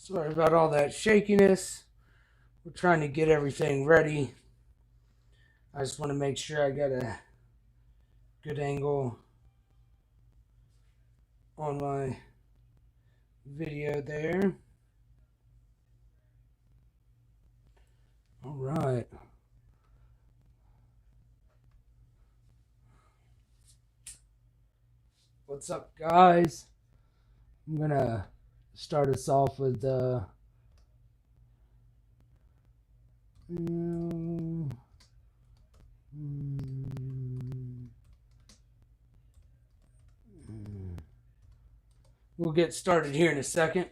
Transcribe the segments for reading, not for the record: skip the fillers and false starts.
Sorry about all that shakiness. We're trying to get everything ready. I just want to make sure I got a good angle on my video there. All right. What's up, guys? I'm gonna start us off with we'll get started here in a second.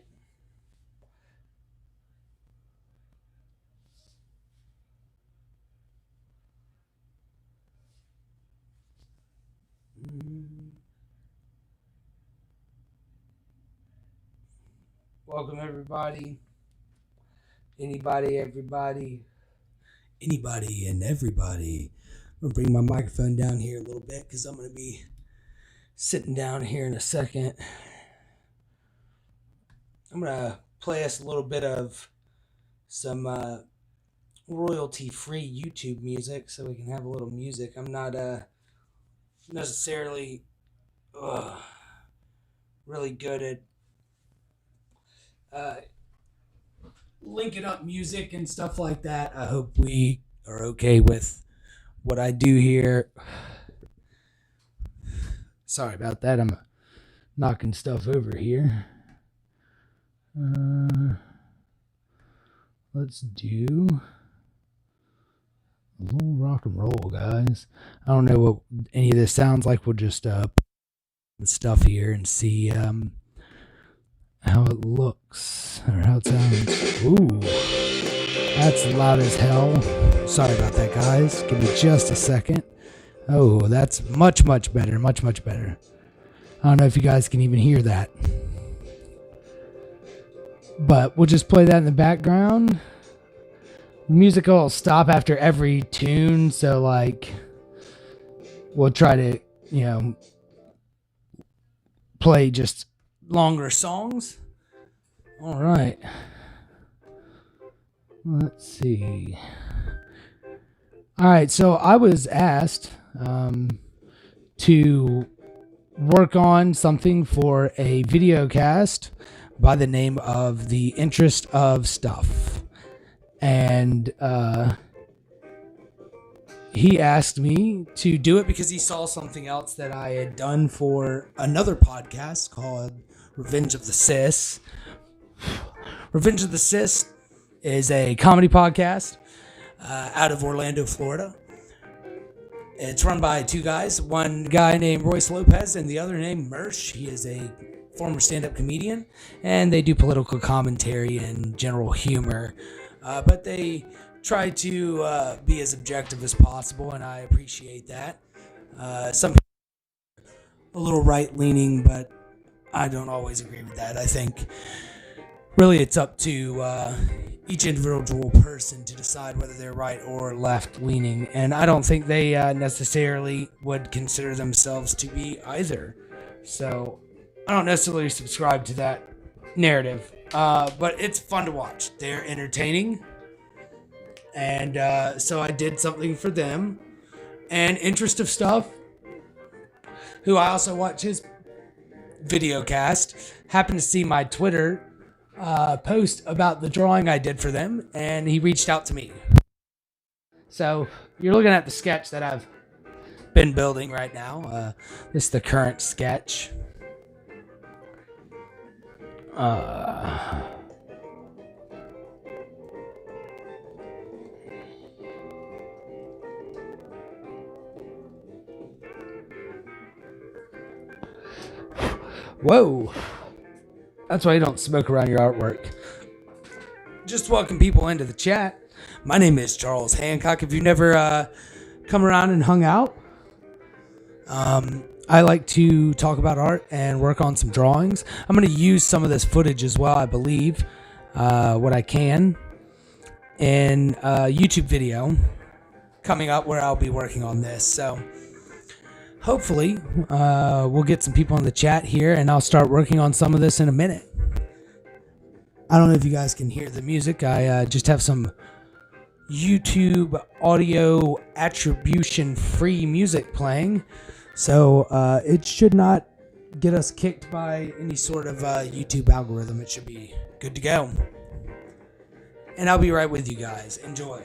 Welcome, everybody. Anybody and everybody. I'm going to bring my microphone down here a little bit because I'm going to be sitting down here in a second. I'm going to play us a little bit of some royalty-free YouTube music so we can have a little music. I'm not necessarily really good at linking up music and stuff like that. I hope we are okay with what I do here. Sorry about that. I'm knocking stuff over here. Let's do a little rock and roll, guys. I don't know what any of this sounds like. We'll just put stuff here and see how it looks or how it sounds. Ooh, that's loud as hell. Sorry about that, guys. Give me just a second. Oh, that's much better. Much better. I don't know if you guys can even hear that, but we'll just play that in the background. Music will stop after every tune, so like we'll try to play just longer songs. All right, let's see. All right, so I was asked to work on something for a video cast by the name of The Interest of Stuff, and he asked me to do it because he saw something else that I had done for another podcast called Revenge of the Sis. Revenge of the Sis is a comedy podcast out of Orlando, Florida. It's run by two guys, one guy named Royce Lopez and the other named Mersh. He is a former stand-up comedian, and they do political commentary and general humor, but they try to be as objective as possible, and I appreciate that. Some people are a little right-leaning, but I don't always agree with that. I think really it's up to each individual person to decide whether they're right or left-leaning, and I don't think they necessarily would consider themselves to be either. So I don't necessarily subscribe to that narrative, but it's fun to watch. They're entertaining, and so I did something for them. And Interest of Stuff, who I also watch his video cast, happened to see my Twitter post about the drawing I did for them, and he reached out to me. So you're looking at the sketch that I've been building right now. This is the current sketch. Whoa. That's why you don't smoke around your artwork. Just welcome people into the chat. My name is Charles Hancock. If you've never come around and hung out, I like to talk about art and work on some drawings. I'm going to use some of this footage as well, I believe, what I can, in a YouTube video coming up where I'll be working on this. So hopefully we'll get some people in the chat here, and I'll start working on some of this in a minute. I don't know if you guys can hear the music. I just have some YouTube audio attribution free music playing. So it should not get us kicked by any sort of YouTube algorithm. It should be good to go. And I'll be right with you guys. Enjoy.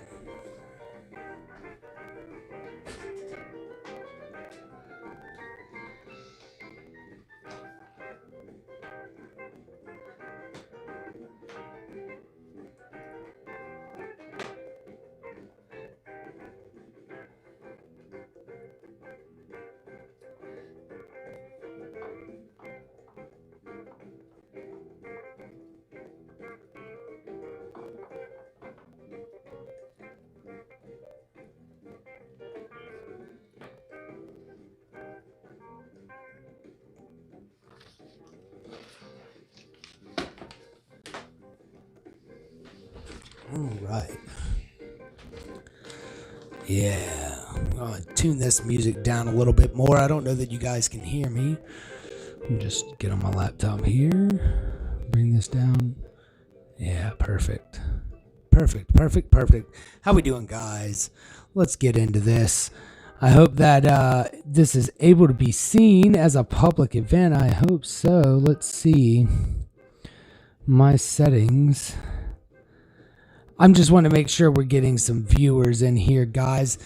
All right. Yeah, I'm going to tune this music down a little bit more. I don't know that you guys can hear me. Just get on my laptop here. Bring this down. Yeah, perfect. Perfect. How we doing, guys? Let's get into this. I hope that this is able to be seen as a public event. I hope so. Let's see. My settings. I'm just want to make sure we're getting some viewers in here, guys.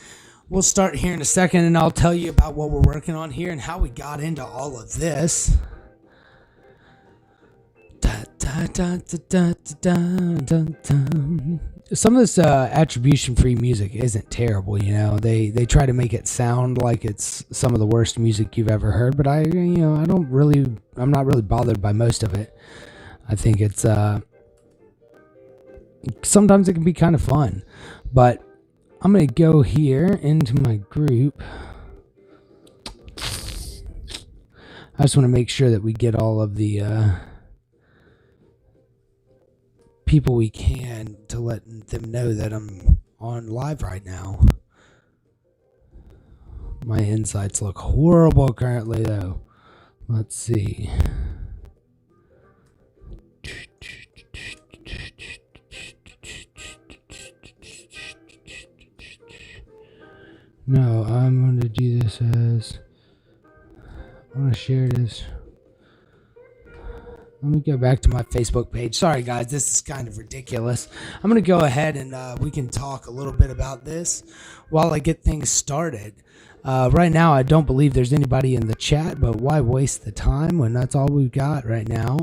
We'll start here in a second, and I'll tell you about what we're working on here and how we got into all of this. Some of this attribution-free music isn't terrible, you know. They try to make it sound like it's some of the worst music you've ever heard, but I'm not really bothered by most of it. I think it's sometimes it can be kind of fun, but I'm going to go here into my group. I just want to make sure that we get all of the people we can to let them know that I'm on live right now. My insights look horrible currently, though. Let's see. No, I'm going to do this as... I'm going to share this. Let me go back to my Facebook page. Sorry, guys, this is kind of ridiculous. I'm going to go ahead and we can talk a little bit about this while I get things started. Right now, I don't believe there's anybody in the chat, but why waste the time when that's all we've got right now?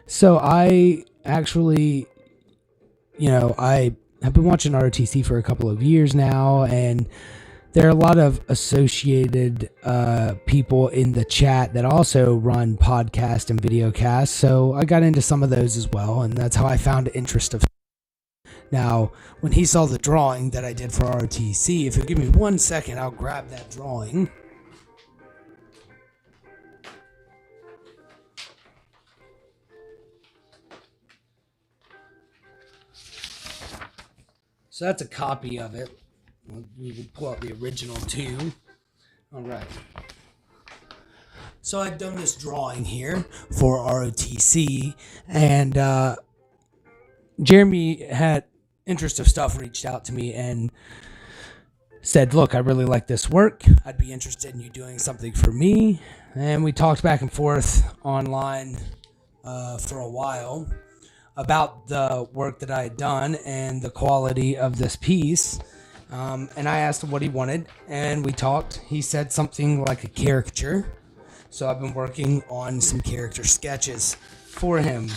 So I actually, I've been watching ROTC for a couple of years now, and there are a lot of associated people in the chat that also run podcast and videocast, so I got into some of those as well, and that's how I found interest of. Now, when he saw the drawing that I did for ROTC, if you give me 1 second, I'll grab that drawing. So that's a copy of it. We would pull out the original too. All right. So I've done this drawing here for ROTC, and Jeremy had interest of stuff reached out to me and said, look, I really like this work. I'd be interested in you doing something for me. And we talked back and forth online for a while about the work that I had done and the quality of this piece. And I asked him what he wanted, and we talked. He said something like a caricature. So I've been working on some character sketches for him.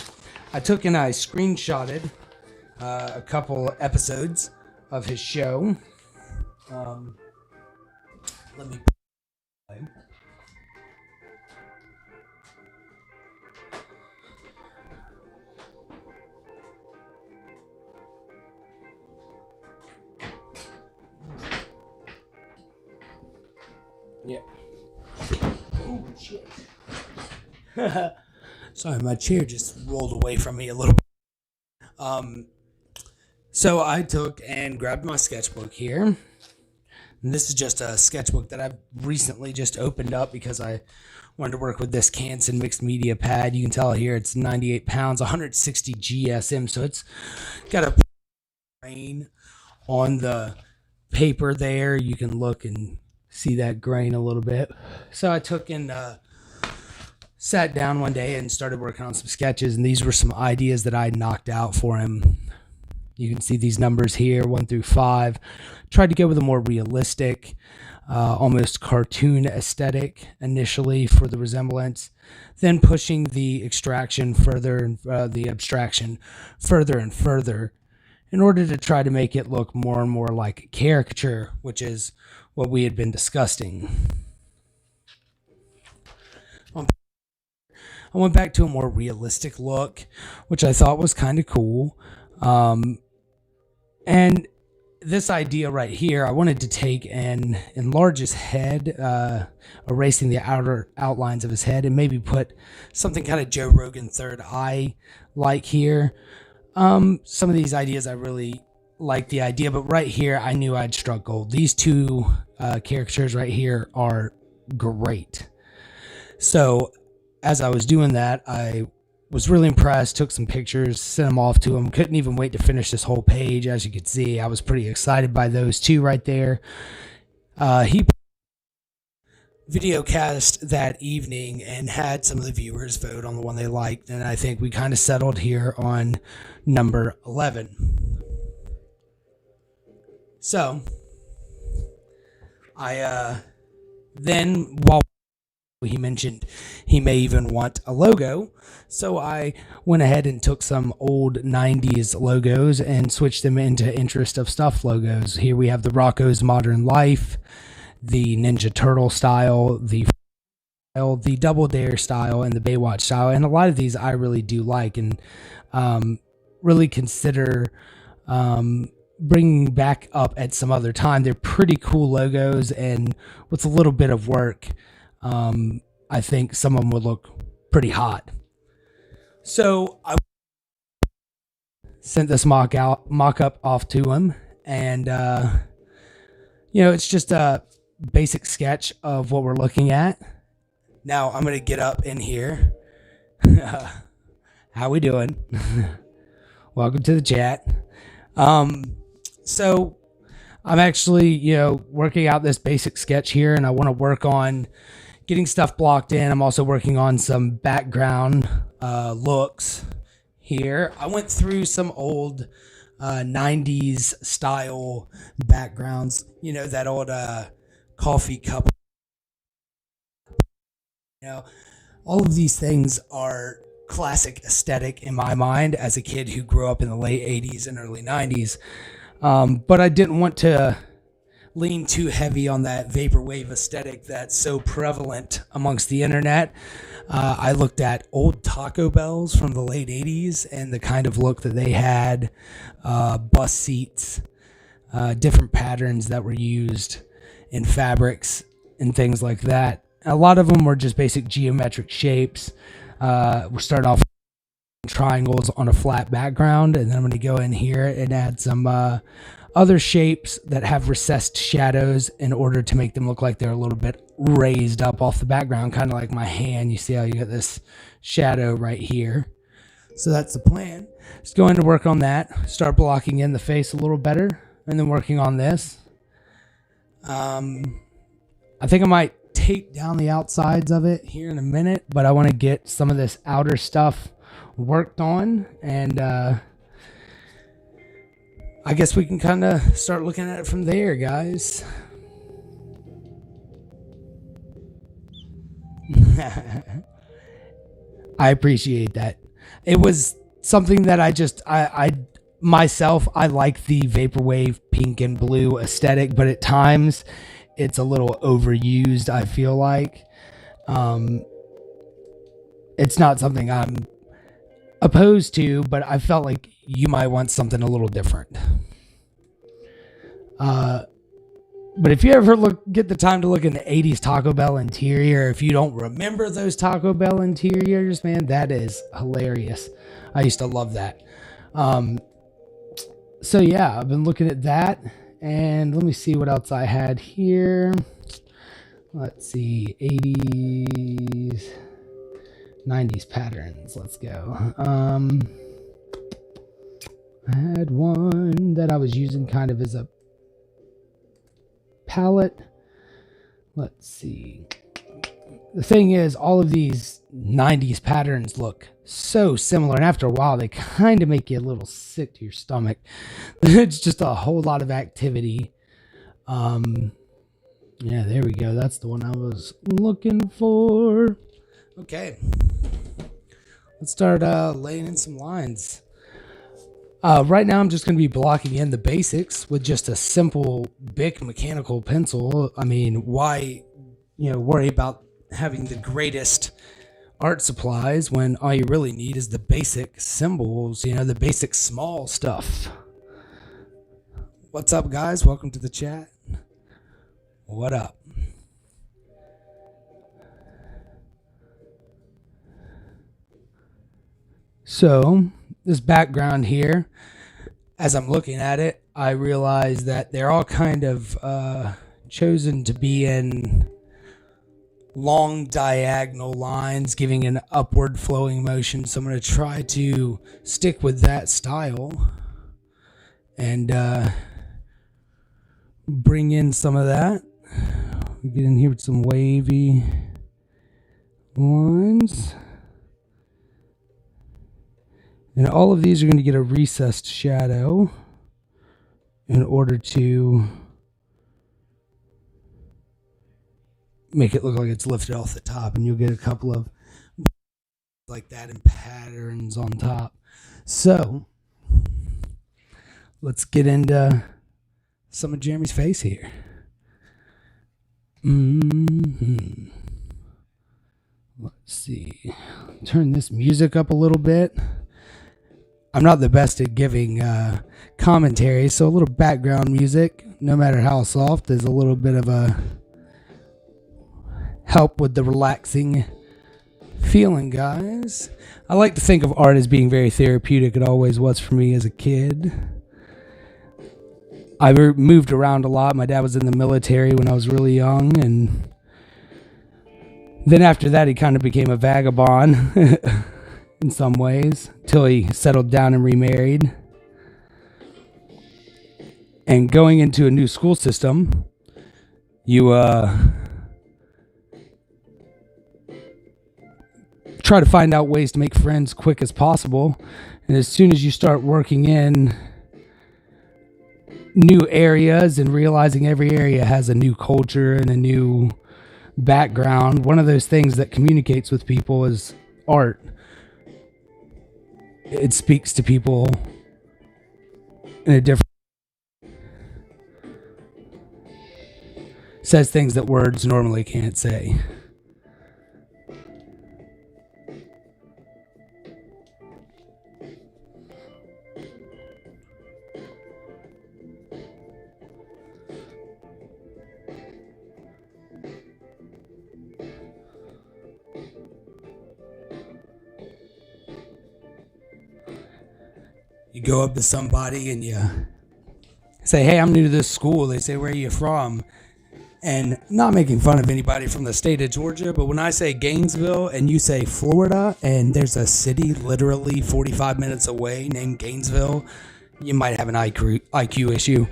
I took and I screenshotted a couple episodes of his show. Let me... Yeah. Oh, shit. Sorry, my chair just rolled away from me a little bit. So I took and grabbed my sketchbook here. And this is just a sketchbook that I've recently just opened up because I wanted to work with this Canson mixed media pad. You can tell here it's 98 pounds, 160 GSM. So it's got a grain on the paper there. You can look and see that grain a little bit. So I took and sat down one day and started working on some sketches. And these were some ideas that I knocked out for him. You can see these numbers here, 1 through 5. Tried to go with a more realistic, almost cartoon aesthetic initially for the resemblance, then pushing the extraction further and the abstraction further and further in order to try to make it look more and more like a caricature, which is what we had been discussing. I went back to a more realistic look, which I thought was kind of cool. And this idea right here, I wanted to take and enlarge his head, erasing the outer outlines of his head, and maybe put something kind of Joe Rogan third eye like here. Some of these ideas I really like the idea, but right here I knew I'd struck gold. These two caricatures right here are great. So as I was doing that, I was really impressed, took some pictures, sent them off to him. Couldn't even wait to finish this whole page. As you can see, I was pretty excited by those two right there. He videocast that evening and had some of the viewers vote on the one they liked, and I think we kind of settled here on number 11. So I then, while he mentioned he may even want a logo, so I went ahead and took some old 90s logos and switched them into Interest of Stuff logos. Here we have the Rocco's Modern Life, the Ninja Turtle style, the Double Dare style, and the Baywatch style. And a lot of these I really do like and really consider bringing back up at some other time. They're pretty cool logos, and with a little bit of work, I think some of them would look pretty hot. So I sent this mock-up off to him, and it's just a basic sketch of what we're looking at. Now I'm gonna get up in here. How we doing? Welcome to the chat. So I'm actually, working out this basic sketch here, and I want to work on getting stuff blocked in. I'm also working on some background looks here. I went through some old 90s style backgrounds, that old coffee cup. All of these things are classic aesthetic in my mind as a kid who grew up in the late 80s and early 90s. But I didn't want to lean too heavy on that vaporwave aesthetic that's so prevalent amongst the internet. I looked at old Taco Bells from the late 80s and the kind of look that they had, bus seats, different patterns that were used in fabrics and things like that. A lot of them were just basic geometric shapes. We're starting off with triangles on a flat background, and then I'm going to go in here and add some other shapes that have recessed shadows in order to make them look like they're a little bit raised up off the background, kind of like my hand. You see how you got this shadow right here. So that's the plan. Just going to work on that, start blocking in the face a little better, and then working on this. I think I might take down the outsides of it here in a minute, but I want to get some of this outer stuff worked on, and I guess we can kind of start looking at it from there, guys. I appreciate that. It was something that I myself, I like the vaporwave pink and blue aesthetic, but at times it's a little overused, I feel like. It's not something I'm opposed to, but I felt like you might want something a little different. But if you ever get the time to look in the 80s Taco Bell interior, if you don't remember those Taco Bell interiors, man, that is hilarious. I used to love that. So yeah, I've been looking at that, And let me see what else I had here. Let's see, 80s, 90s patterns. Let's go. I had one that I was using kind of as a palette. Let's see. The thing is, all of these 90s patterns look so similar, and after a while, they kind of make you a little sick to your stomach. It's just a whole lot of activity. Yeah, there we go. That's the one I was looking for. Okay. Let's start laying in some lines. Right now, I'm just going to be blocking in the basics with just a simple Bic mechanical pencil. I mean, why, worry about having the greatest art supplies when all you really need is the basic symbols, the basic small stuff. What's up, guys? Welcome to the chat. What up? So, this background here, as I'm looking at it, I realize that they're all kind of chosen to be in long diagonal lines, giving an upward flowing motion. So I'm going to try to stick with that style and bring in some of that. Get in here with some wavy lines. And all of these are going to get a recessed shadow in order to make it look like it's lifted off the top. And you'll get a couple of like that and patterns on top. So let's get into some of Jeremy's face here. Let's see. Turn this music up a little bit. I'm not the best at giving commentary, so a little background music, no matter how soft, is a little bit of a help with the relaxing feeling, guys. I like to think of art as being very therapeutic. It always was for me as a kid. I moved around a lot. My dad was in the military when I was really young, and then after that, he kind of became a vagabond in some ways, till he settled down and remarried. And going into a new school system, you try to find out ways to make friends quick as possible. And as soon as you start working in new areas and realizing every area has a new culture and a new background, one of those things that communicates with people is art. It speaks to people in a different, says things that words normally can't say. You go up to somebody and you say, hey, I'm new to this school. They say, where are you from? And not making fun of anybody from the state of Georgia, but when I say Gainesville and you say Florida and there's a city literally 45 minutes away named Gainesville, you might have an IQ issue.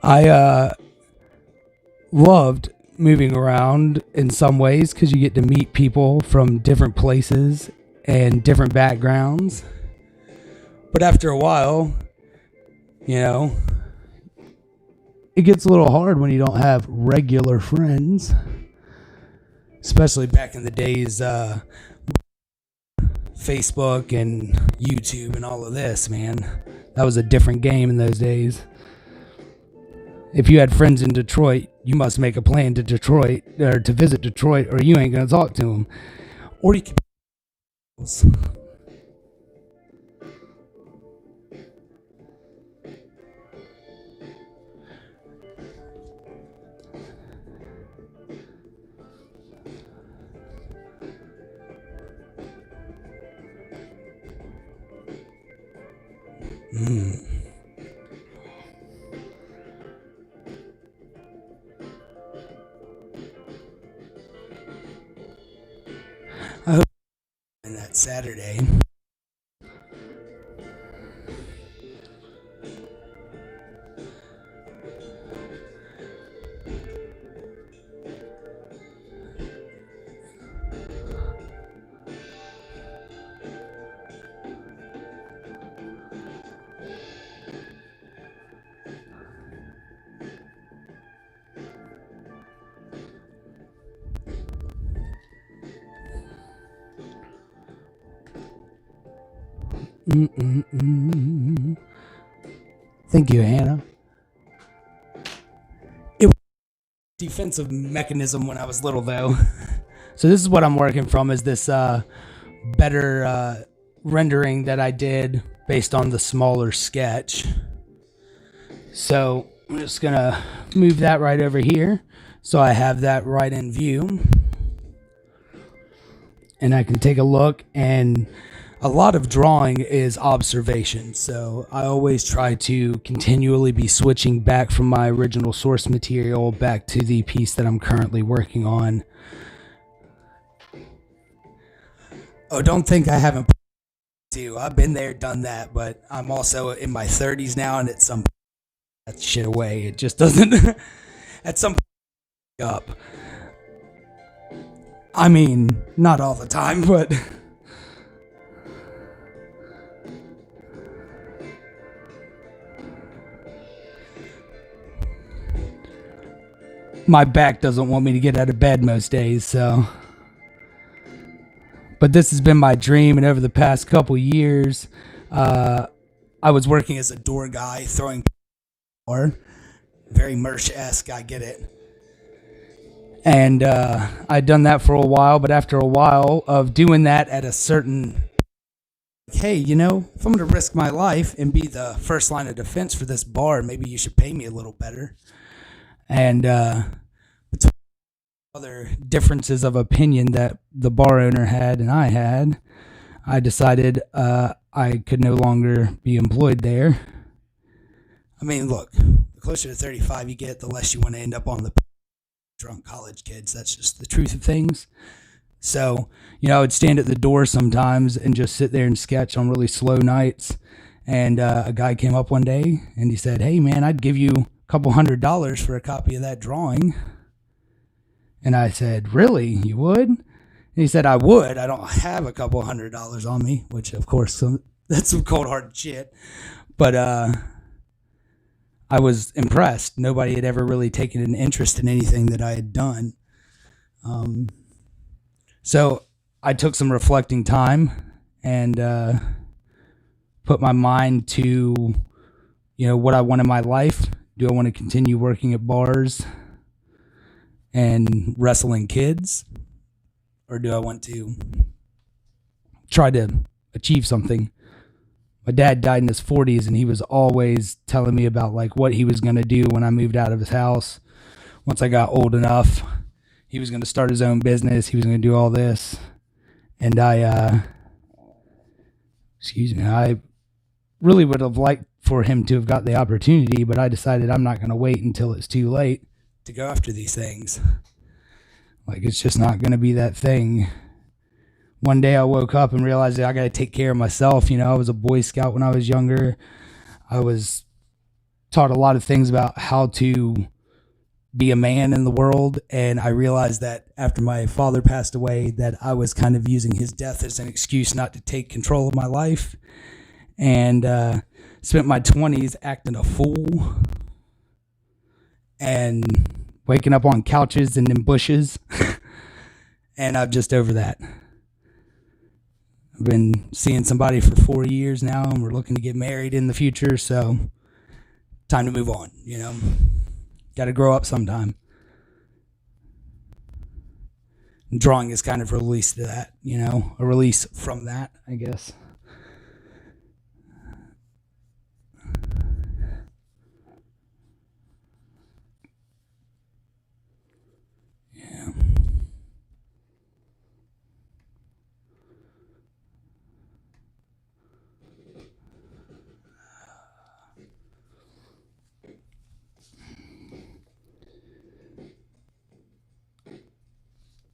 I loved moving around in some ways because you get to meet people from different places and different backgrounds. But after a while, it gets a little hard when you don't have regular friends. Especially back in the days, Facebook and YouTube and all of this, man. That was a different game in those days. If you had friends in Detroit, you must make a plan to Detroit or to visit Detroit, or you ain't gonna talk to them. Or you can. It's Saturday. Thank you, Hannah. It was a defensive mechanism when I was little, though. So this is what I'm working from, is this better rendering that I did based on the smaller sketch. So I'm just going to move that right over here so I have that right in view. And I can take a look, and a lot of drawing is observation. So I always try to continually be switching back from my original source material back to the piece that I'm currently working on. Oh, don't think I haven't to. I've been there, done that, but I'm also in my 30s now, and at some point, that shit away. It just doesn't. At some point, up. I mean, not all the time, but my back doesn't want me to get out of bed most days, so. But this has been my dream, and over the past couple years, I was working as a door guy, throwing very Merch-esque, I get it. And I'd done that for a while, but after a while of doing that at a certain, hey, you know, if I'm going to risk my life and be the first line of defense for this bar, maybe you should pay me a little better. And between other differences of opinion that the bar owner had and I had, I decided I could no longer be employed there. I mean, look, the closer to 35 you get, the less you want to end up on the drunk college kids. That's just the truth of things. So, you know, I would stand at the door sometimes and just sit there and sketch on really slow nights. And a guy came up one day and he said, "Hey man, I'd give you a couple $100 for a copy of that drawing." And I said, "Really? You would?" And he said, "I would. I don't have a couple $100 on me," which of course, that's some cold hard shit. But I was impressed. Nobody had ever really taken an interest in anything that I had done. So I took some reflecting time and put my mind to, you know, what I want in my life. Do I want to continue working at bars and wrestling kids? Or do I want to try to achieve something? My dad died in his 40s, and he was always telling me about like what he was going to do when I moved out of his house. Once I got old enough, he was going to start his own business. He was going to do all this. And I really would have liked for him to have got the opportunity, but I decided I'm not going to wait until it's too late to go after these things. Like, it's just not going to be that thing. One day I woke up and realized that I got to take care of myself. You know, I was a Boy Scout when I was younger. I was taught a lot of things about how to be a man in the world. And I realized that after my father passed away, that I was kind of using his death as an excuse not to take control of my life. And spent my 20s acting a fool and waking up on couches and in bushes. And I'm just over that. I've been seeing somebody for 4 years now, and we're looking to get married in the future, so time to move on, you know. Got to grow up sometime. And drawing is kind of a release to that, you know, a release from that, I guess. Yeah.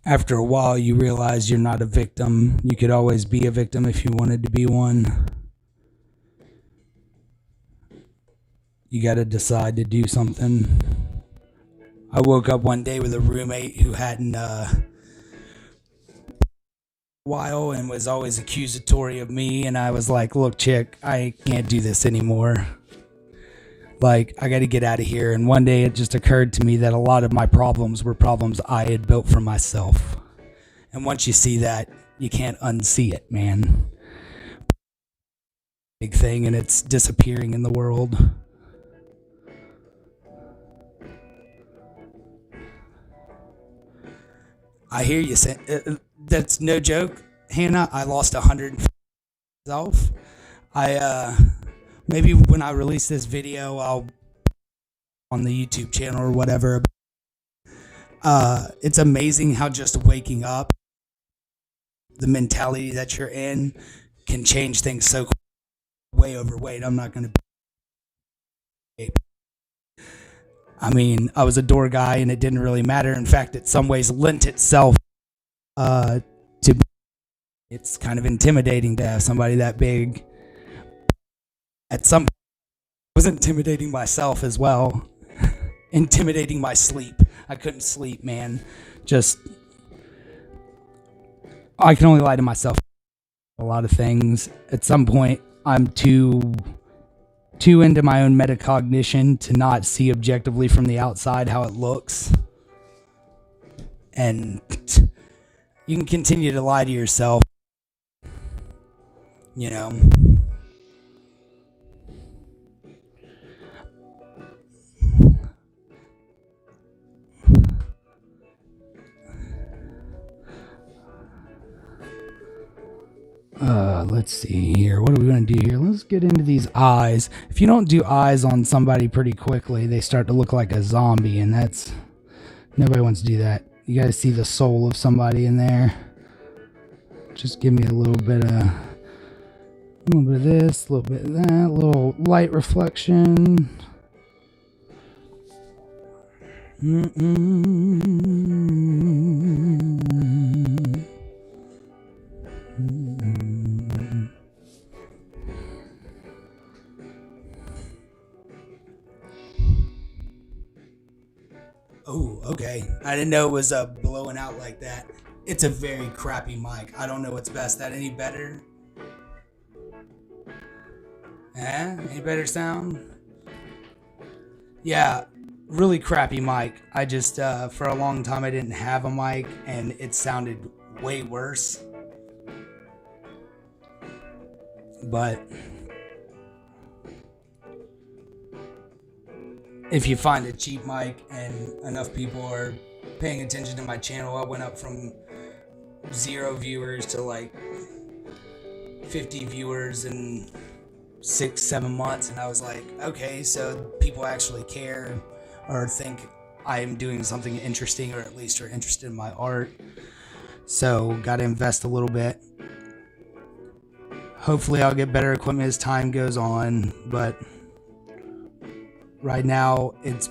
After a while, you realize you're not a victim. You could always be a victim if you wanted to be one. You got to decide to do something. I woke up one day with a roommate who hadn't while and was always accusatory of me, and I was like, look, chick, I can't do this anymore. Like, I got to get out of here. And one day it just occurred to me that a lot of my problems were problems I had built for myself. And once you see that, you can't unsee it, man. Big thing, and it's disappearing in the world. I hear you say that's no joke, Hannah. I lost 100 myself. Maybe when I release this video, I'll on the YouTube channel or whatever. It's amazing how just waking up, the mentality that you're in, can change things so quick. Way overweight. I'm not going to. I mean, I was a door guy, and it didn't really matter. In fact, it some ways lent itself to. It's kind of intimidating to have somebody that big. At some point, I was intimidating myself as well. Intimidating my sleep. I couldn't sleep, man. I can only lie to myself. A lot of things. At some point, I'm too into my own metacognition to not see objectively from the outside how it looks. And you can continue to lie to yourself. You know. Let's see here. What are we going to do here? Let's get into these eyes. If you don't do eyes on somebody pretty quickly, they start to look like a zombie, and nobody wants to do that. You got to see the soul of somebody in there. Just give me a little bit of this, a little bit of that, a little light reflection. Oh, okay. I didn't know it was blowing out like that. It's a very crappy mic. I don't know what's best. That any better? Any better sound? Yeah, really crappy mic. I just, for a long time, I didn't have a mic, and it sounded way worse. But if you find a cheap mic and enough people are paying attention to my channel, I went up from 0 viewers to like 50 viewers in 6-7 months, and I was like, okay, so people actually care or think I am doing something interesting, or at least are interested in my art. So got to invest a little bit. Hopefully I'll get better equipment as time goes on, but right now it's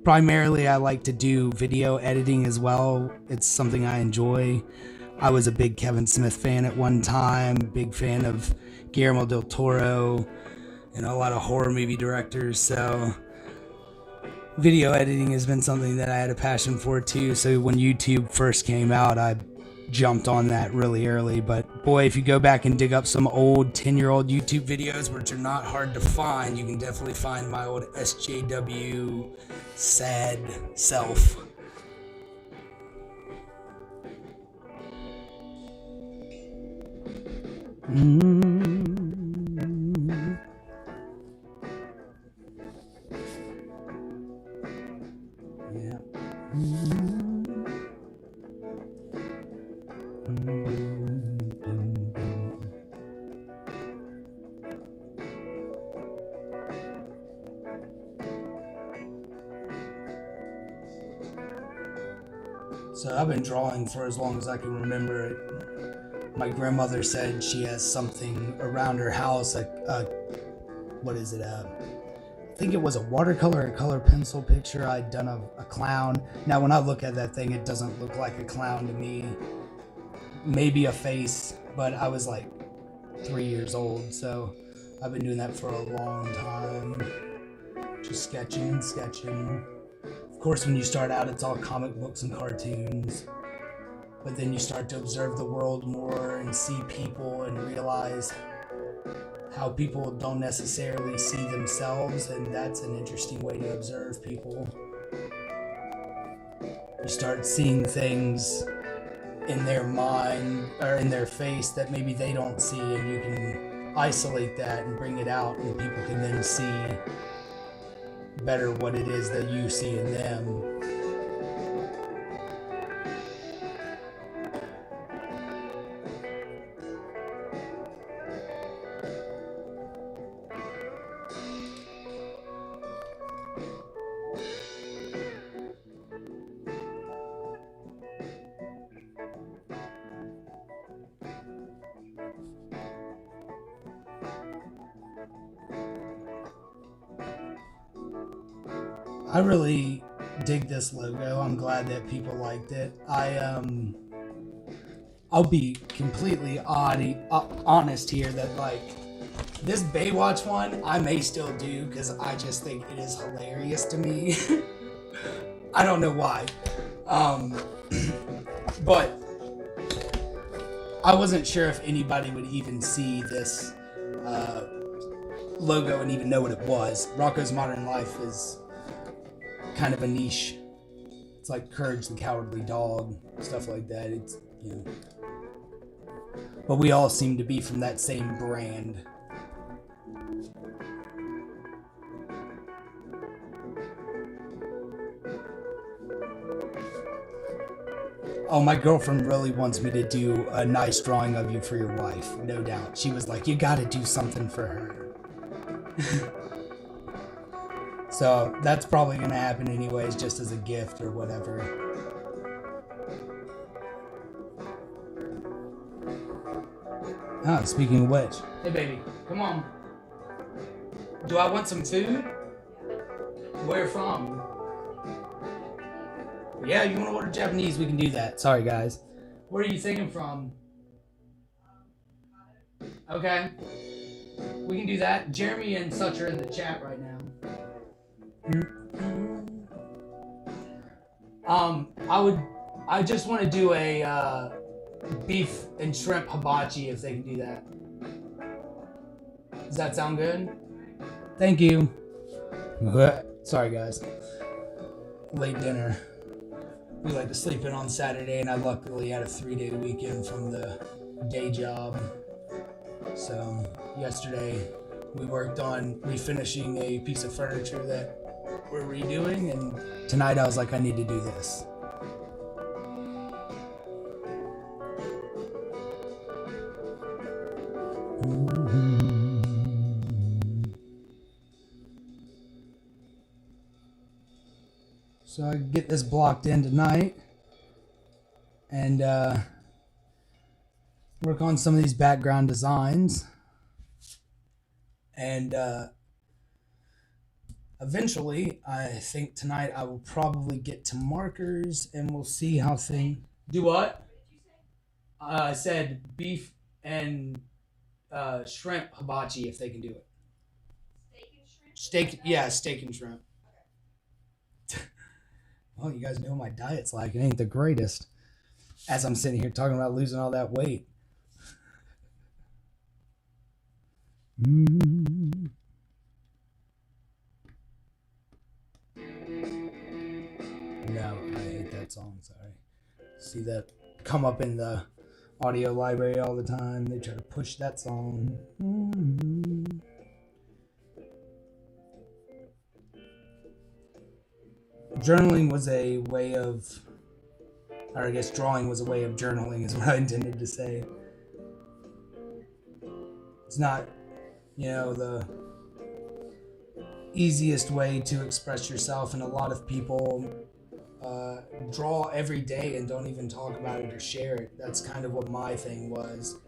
primarily I like to do video editing as well. It's something I enjoy. I was a big Kevin Smith fan at one time, big fan of Guillermo del Toro, and a lot of horror movie directors, so video editing has been something that I had a passion for too. So when YouTube first came out, I jumped on that really early. But boy, if you go back and dig up some old 10-year-old YouTube videos, which are not hard to find, you can definitely find my old SJW sad self. Yeah. So I've been drawing for as long as I can remember it. My grandmother said she has something around her house, what is it? think it was a watercolor or color pencil picture. I'd done a clown. Now, when I look at that thing, it doesn't look like a clown to me. Maybe a face, but I was like 3 years old, so I've been doing that for a long time. Just sketching and sketching. Of course, when you start out, it's all comic books and cartoons. But then you start to observe the world more and see people and realize how people don't necessarily see themselves, and that's an interesting way to observe people. You start seeing things in their mind or in their face that maybe they don't see, and you can isolate that and bring it out, and people can then see better what it is that you see in them. I really dig this logo. I'm glad that people liked it. I'll be completely honest here that like this Baywatch one I may still do because I just think it is hilarious to me. I don't know why, but I wasn't sure if anybody would even see this logo and even know what it was. Rocco's Modern Life is kind of a niche. It's like Courage the Cowardly Dog, stuff like that. It's, you know. But we all seem to be from that same brand. Oh, my girlfriend really wants me to do a nice drawing of you for your wife, no doubt. She was like, you gotta do something for her. So that's probably going to happen anyways, just as a gift or whatever. Oh, speaking of which. Hey, baby, come on. Do I want some food? Where from? Yeah, you want to order Japanese, we can do that. Sorry, guys. Where are you thinking from? Okay. We can do that. Jeremy and such are in the chat right now. I just want to do a beef and shrimp hibachi if they can do that. Does that sound good? Thank you. Sorry guys. Late dinner. We like to sleep in on Saturday, and I luckily had a 3-day weekend from the day job. So yesterday we worked on refinishing a piece of furniture that we're redoing, and tonight I was like, I need to do this. So I get this blocked in tonight and work on some of these background designs, and eventually I think tonight I will probably get to markers, and we'll see how things do. What I said, beef and shrimp hibachi if they can do it. Steak, yeah, steak and shrimp. Well, you guys know what my diet's like. It ain't the greatest. As I'm sitting here talking about losing all that weight. No, I hate that song. Sorry. See that come up in the audio library all the time. They try to push that song. Journaling was a way of, or I guess drawing was a way of journaling is what I intended to say. It's not, the easiest way to express yourself, and a lot of people draw every day and don't even talk about it or share it. That's kind of what my thing was.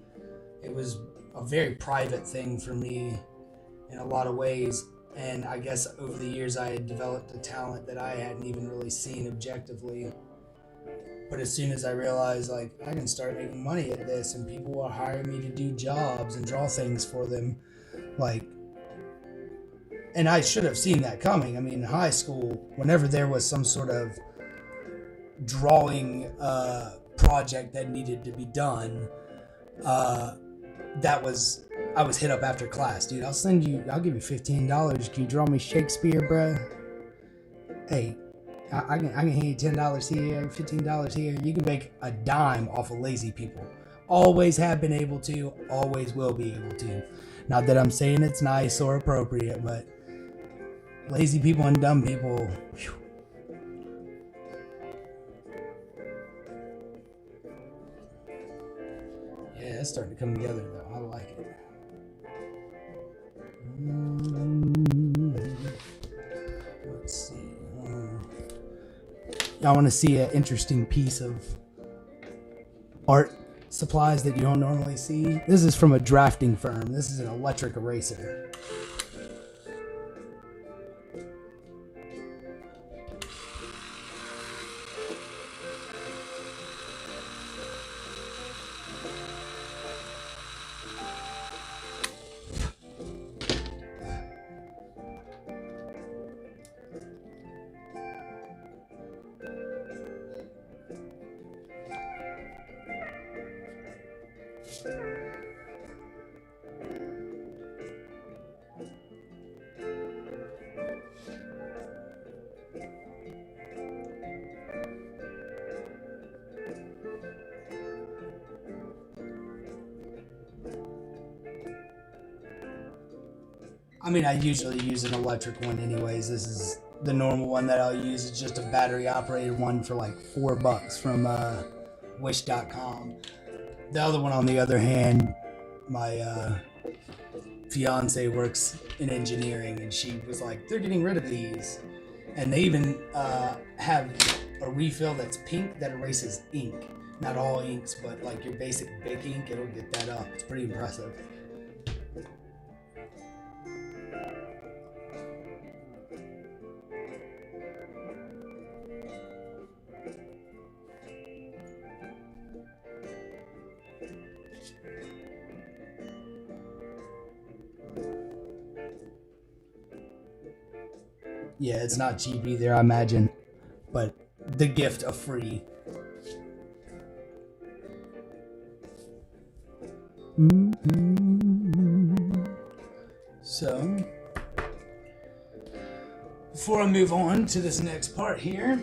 It was a very private thing for me in a lot of ways. And I guess over the years I had developed a talent that I hadn't even really seen objectively. But as soon as I realized, like, I can start making money at this and people will hire me to do jobs and draw things for them, like, and I should have seen that coming. I mean, in high school, whenever there was some sort of drawing project that needed to be done, uh, that was I was hit up after class, dude. I'll give you $15. Can you draw me Shakespeare, bruh? Hey, I can hand you $10 here, $15 here. You can make a dime off of lazy people. Always have been able to, always will be able to. Not that I'm saying it's nice or appropriate, but lazy people and dumb people. Whew. Yeah, it's starting to come together though. I like it. Let's see. Y'all want to see an interesting piece of art supplies that you don't normally see? This is from a drafting firm. This is an electric eraser. I mean, I usually use an electric one anyways. This is the normal one that I'll use. It's just a battery operated one for like $4 from wish.com. The other one, on the other hand, my fiance works in engineering, and she was like, they're getting rid of these. And they even have a refill that's pink that erases ink. Not all inks, but like your basic Bic ink, it'll get that up. It's pretty impressive. Yeah, it's not cheap either, I imagine, but the gift of free. So, before I move on to this next part here,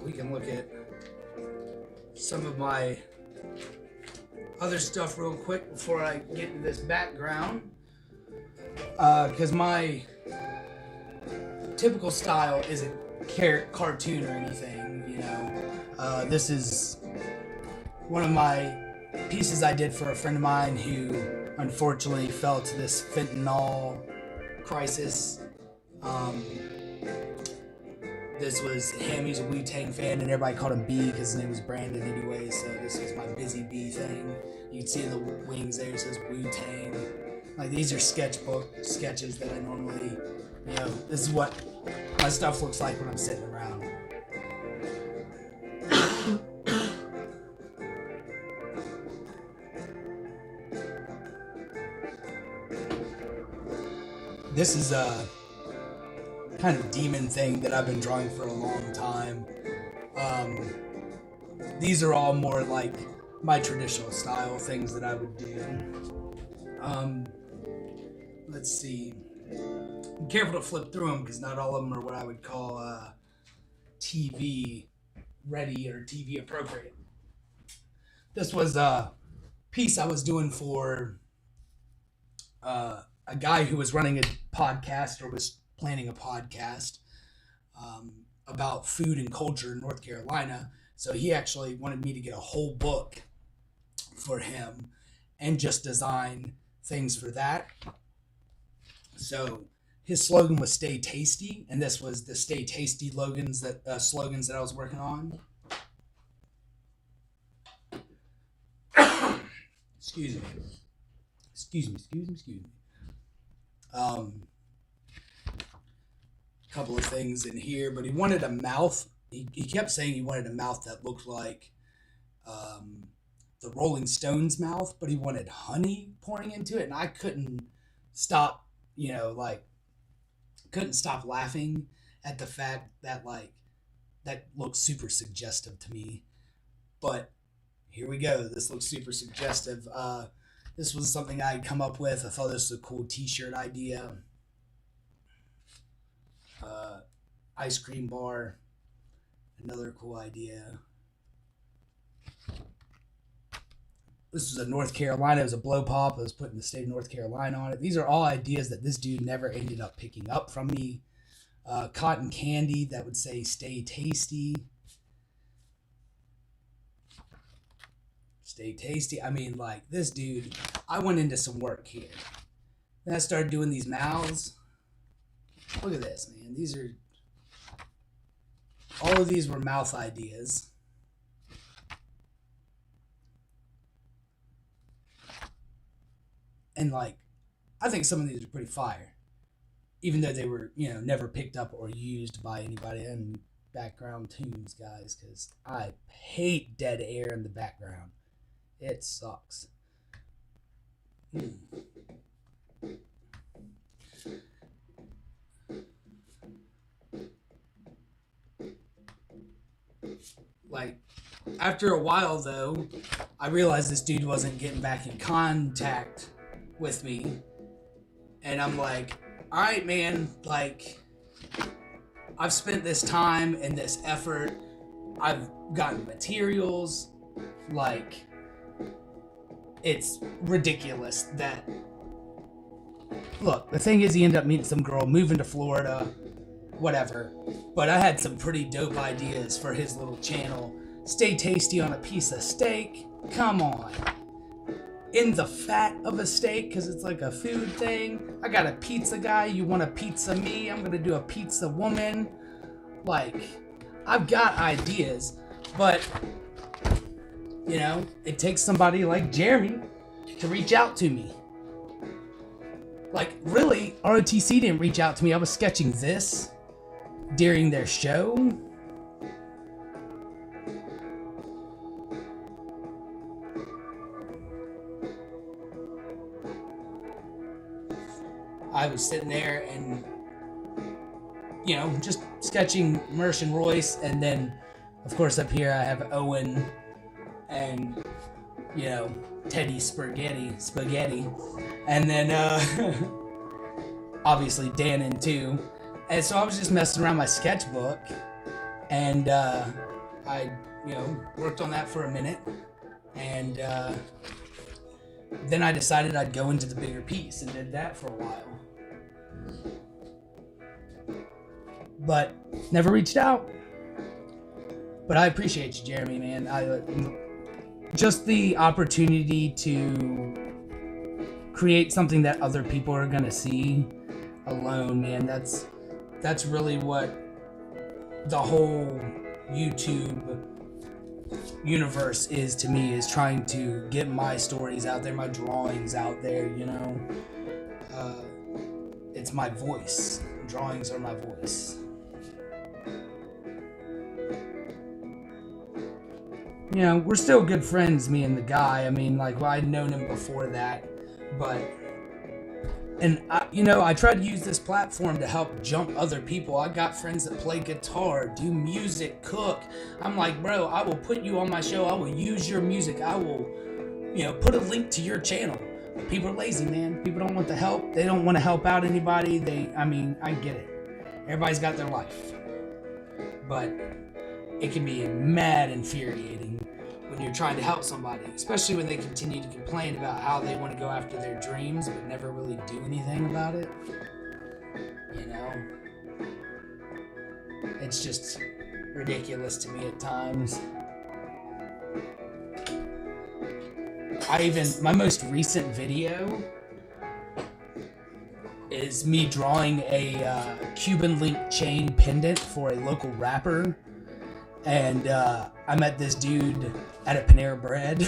we can look at some of my other stuff real quick before I get into this background. Because my typical style isn't cartoon or anything, you know. This is one of my pieces I did for a friend of mine who unfortunately fell to this fentanyl crisis. This was him. He's a Wu-Tang fan, and everybody called him B because his name was Brandon anyway. So this was my Busy Bee thing. You can see in the wings there it says Wu-Tang. Like, these are sketchbook sketches that I normally, you know, this is what my stuff looks like when I'm sitting around. This is a kind of demon thing that I've been drawing for a long time. These are all more like my traditional style things that I would do. Let's see. I'm careful to flip through them because not all of them are what I would call TV ready or TV appropriate. This was a piece I was doing for a guy who was running a podcast or was planning a podcast about food and culture in North Carolina. So he actually wanted me to get a whole book for him and just design things for that. So his slogan was "Stay Tasty," and this was the "Stay Tasty" slogans that I was working on. Excuse me. Excuse me. Um, couple of things in here, but he wanted a mouth. He kept saying he wanted a mouth that looked like um, the Rolling Stones mouth, but he wanted honey pouring into it, and I couldn't stop, couldn't stop laughing at the fact that that looks super suggestive to me. But here we go. This looks super suggestive. This was something I had come up with. I thought this was a cool T-shirt idea. Ice cream bar, another cool idea. This was a North Carolina. It was a blow pop. I was putting the state of North Carolina on it. These are all ideas that this dude never ended up picking up from me. Cotton candy that would say "Stay tasty." Stay tasty. I mean, this dude. I went into some work here. Then I started doing these mouths. Look at this, man. All of these were mouth ideas. And I think some of these are pretty fire. Even though they were, never picked up or used by anybody. And background tunes, guys, because I hate dead air in the background. It sucks. After a while, though, I realized this dude wasn't getting back in contact with me. And I'm like, all right, man, I've spent this time and this effort. I've gotten materials. It's ridiculous that... Look, the thing is, he ended up meeting some girl, moving to Florida, whatever. But I had some pretty dope ideas for his little channel. Stay tasty on a piece of steak. Come on. In the fat of a steak, because it's like a food thing. I got a pizza guy. You want a pizza me? I'm going to do a pizza woman. I've got ideas. But, it takes somebody like Jeremy to reach out to me. Really, ROTC didn't reach out to me. I was sketching this during their show. I was sitting there and, just sketching Mersh and Royce. And then, of course, up here I have Owen and, Teddy Spaghetti. And then, obviously, Dannon, too. And so I was just messing around my sketchbook. And I, worked on that for a minute. And then I decided I'd go into the bigger piece and did that for a while. But never reached out. But I appreciate you, Jeremy, man. Just the opportunity to create something that other people are gonna see alone, man. That's really what the whole YouTube universe is to me, is trying to get my stories out there, my drawings out there, it's my voice. Drawings are my voice. We're still good friends, me and the guy. I mean, I'd known him before that, but... And, I try to use this platform to help jump other people. I got friends that play guitar, do music, cook. I'm like, bro, I will put you on my show. I will use your music. I will, put a link to your channel. But people are lazy, man. People don't want the help. They don't want to help out anybody. I get it. Everybody's got their life. But it can be mad infuriating when you're trying to help somebody, especially when they continue to complain about how they want to go after their dreams but never really do anything about it. It's just ridiculous to me at times. My most recent video is me drawing a Cuban link chain pendant for a local rapper. And I met this dude at a Panera Bread,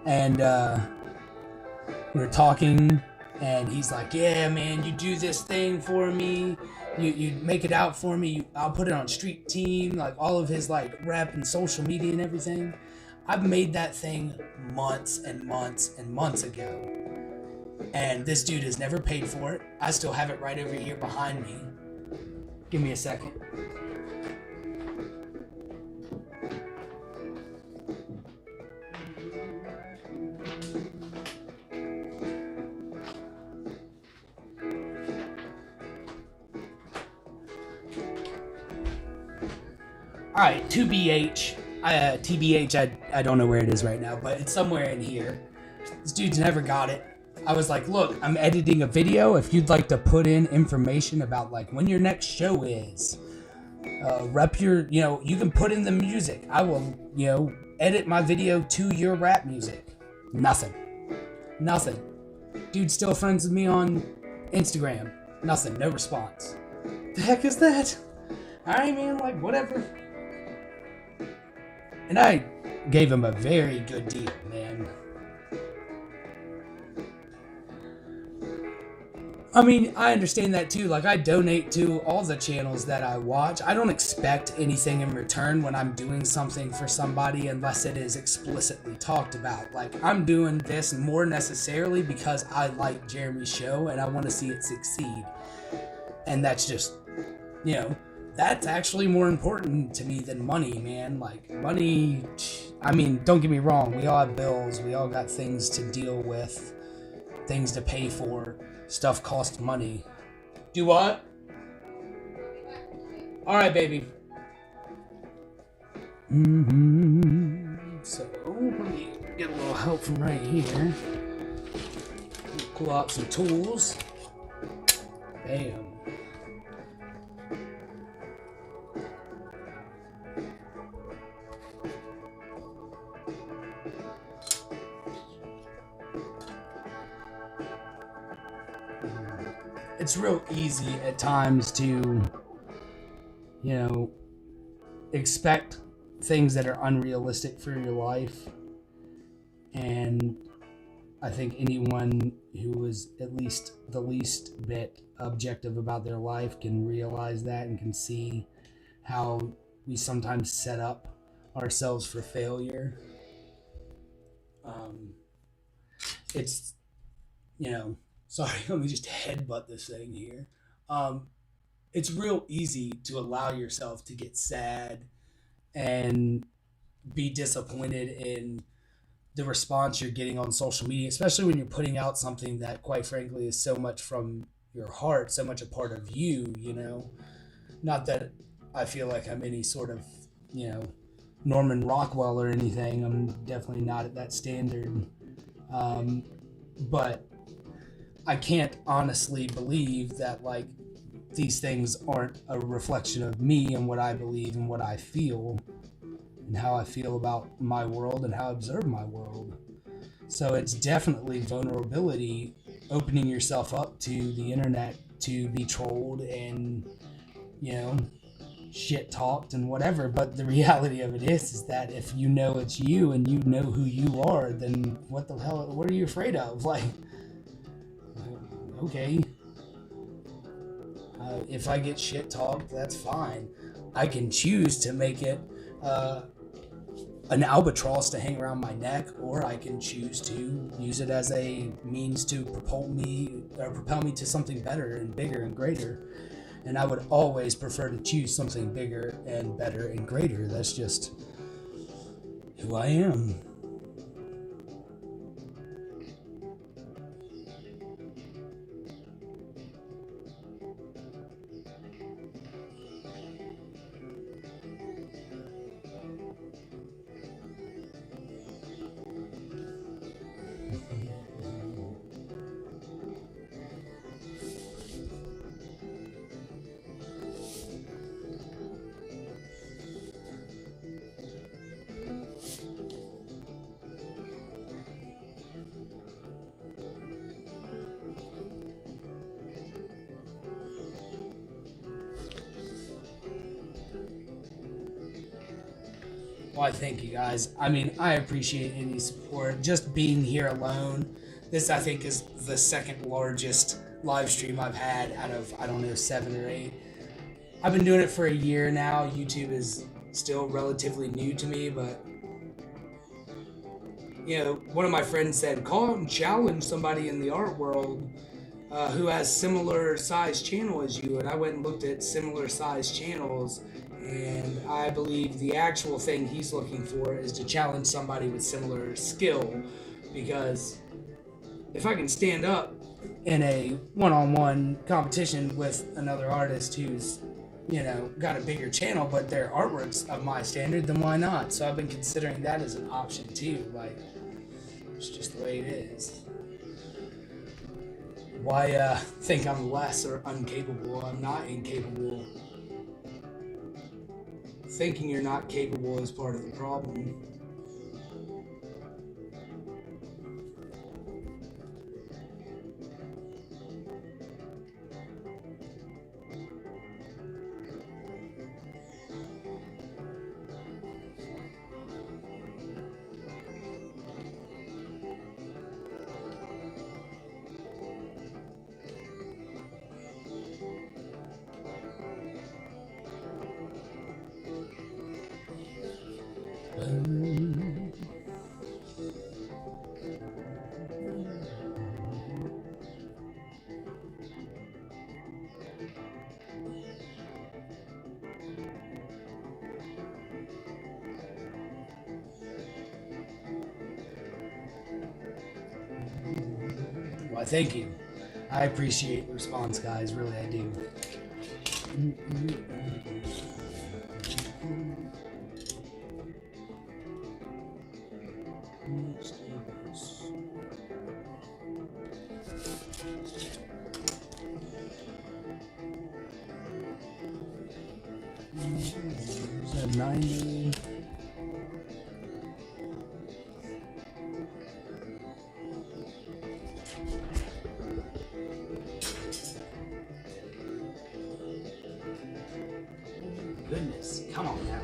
and we were talking, and he's like, yeah, man, you do this thing for me. You make it out for me. I'll put it on Street Team, like all of his like rep and social media and everything. I've made that thing months and months and months ago. And this dude has never paid for it. I still have it right over here behind me. Give me a second. All right, 2BH. TBH, I don't know where it is right now, but it's somewhere in here. This dude's never got it. I was like, look, I'm editing a video. If you'd like to put in information about like when your next show is, rep your, you can put in the music. I will, edit my video to your rap music. Nothing. Dude's still friends with me on Instagram. Nothing. No response. The heck is that? Alright, man, like, whatever. And I gave him a very good deal, man. I mean, I understand that too. Like, I donate to all the channels that I watch. I don't expect anything in return when I'm doing something for somebody unless it is explicitly talked about. Like, I'm doing this more necessarily because I like Jeremy's show and I want to see it succeed. And that's just, that's actually more important to me than money, man. Like, money, I mean, don't get me wrong. We all have bills. We all got things to deal with, things to pay for. Stuff costs money. Do what? Alright, baby. So, let me get a little help from right here. Pull out some tools. Bam. It's real easy at times to, expect things that are unrealistic for your life. And I think anyone who is at least the least bit objective about their life can realize that and can see how we sometimes set up ourselves for failure. It's, sorry, let me just headbutt this thing here. It's real easy to allow yourself to get sad and be disappointed in the response you're getting on social media, especially when you're putting out something that, quite frankly, is so much from your heart, so much a part of you, Not that I feel like I'm any sort of, Norman Rockwell or anything. I'm definitely not at that standard. But I can't honestly believe that, like, these things aren't a reflection of me and what I believe and what I feel and how I feel about my world and how I observe my world. So it's definitely vulnerability, opening yourself up to the internet to be trolled and, shit talked and whatever. But the reality of it is that if you know it's you and you know who you are, then what the hell, what are you afraid of? Like, okay, if I get shit talked, that's fine. I can choose to make it an albatross to hang around my neck, or I can choose to use it as a means to propel me to something better and bigger and greater. And I would always prefer to choose something bigger and better and greater. That's just who I am. Well, I thank you guys. I mean, I appreciate any support. Just being here alone This, I think, is the second largest live stream I've had out of, I don't know, 7 or 8. I've been doing it for a year now. YouTube is still relatively new to me, but one of my friends said, call out and challenge somebody in the art world who has similar size channel as you. And I went and looked at similar size channels, and I believe the actual thing he's looking for is to challenge somebody with similar skill, because if I can stand up in a one-on-one competition with another artist who's got a bigger channel but their artwork's of my standard, then why not? So I've been considering that as an option too. Like, it's just the way it is. Why think I'm less or incapable? I'm not incapable. Thinking you're not capable is part of the problem. Why, thank you. I appreciate the response, guys. Really, I do. Is that 90? Goodness, come on now.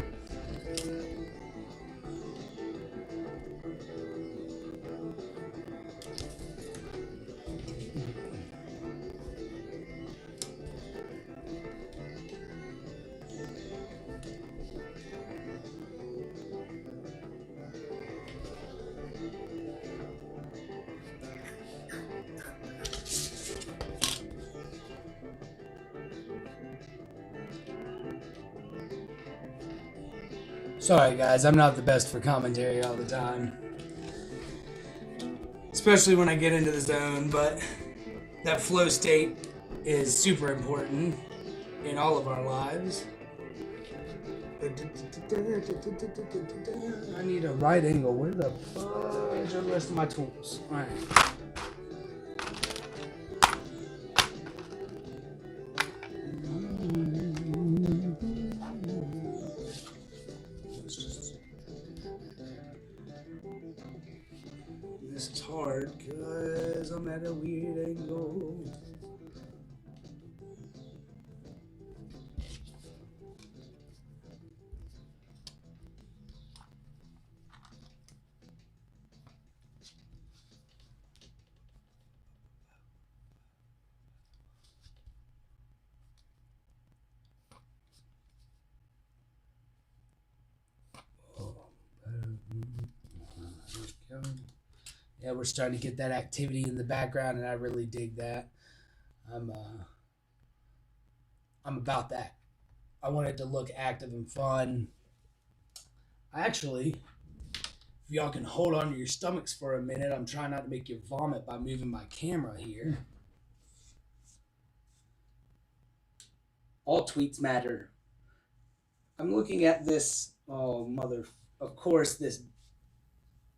Sorry, guys, I'm not the best for commentary all the time. Especially when I get into the zone, but that flow state is super important in all of our lives. I need a right angle. Where the fudge are the rest of my tools? Alright. This is hard because I'm at a weird angle. Yeah, we're starting to get that activity in the background, and I really dig that. I'm about that. I want it to look active and fun. Actually, if y'all can hold on to your stomachs for a minute, I'm trying not to make you vomit by moving my camera here. All tweets matter. I'm looking at this. Oh, mother. Of course, this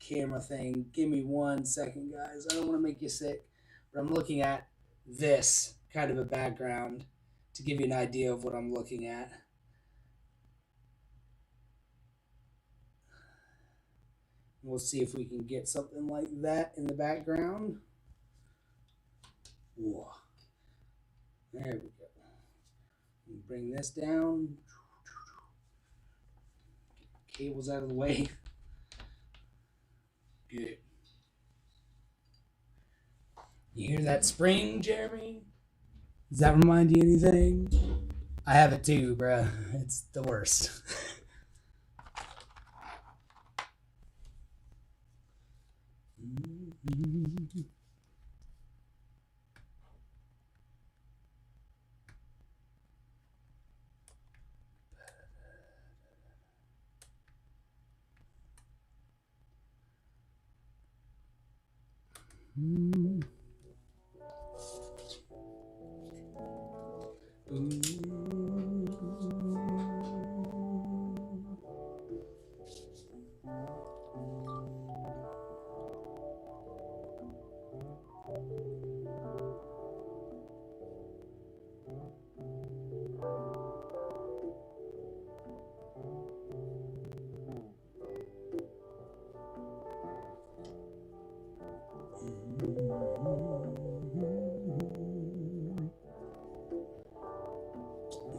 camera thing. Give me 1 second, guys. I don't want to make you sick, but I'm looking at this kind of a background to give you an idea of what I'm looking at. We'll see if we can get something like that in the background. Whoa. There we go. Bring this down. Cables out of the way. Good. You hear that spring, Jeremy? Does that remind you of anything? I have it too, bruh. It's the worst.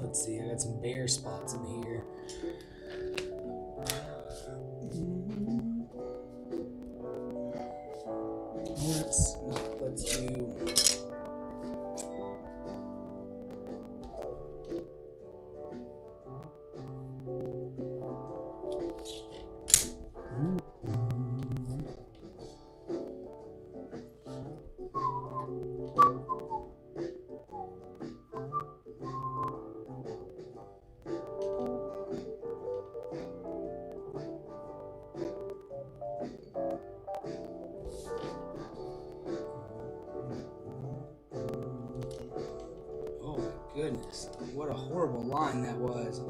Let's see, I got some bare spots in here. Let's do. Goodness, what a horrible line that was.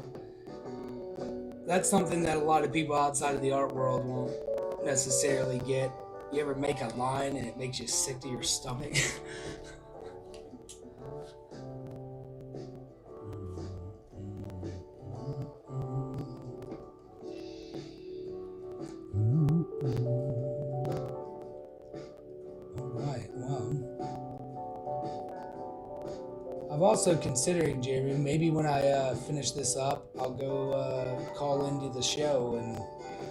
That's something that a lot of people outside of the art world won't necessarily get. You ever make a line and it makes you sick to your stomach? I'm also considering, Jeremy, maybe when I finish this up, I'll go call into the show and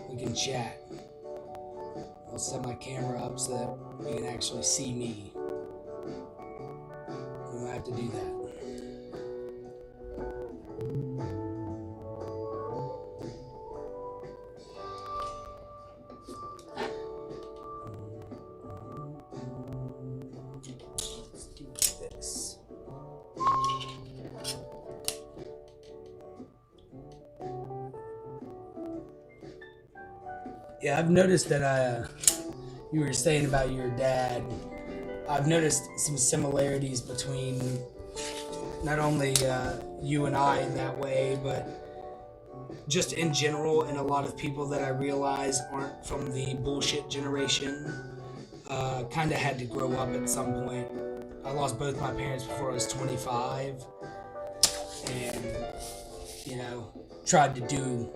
we can chat. I'll set my camera up so that you can actually see me. We might have to do that. Yeah, I've noticed that you were saying about your dad. I've noticed some similarities between not only you and I in that way, but just in general, and a lot of people that I realize aren't from the bullshit generation. Kind of had to grow up at some point. I lost both my parents before I was 25, and tried to do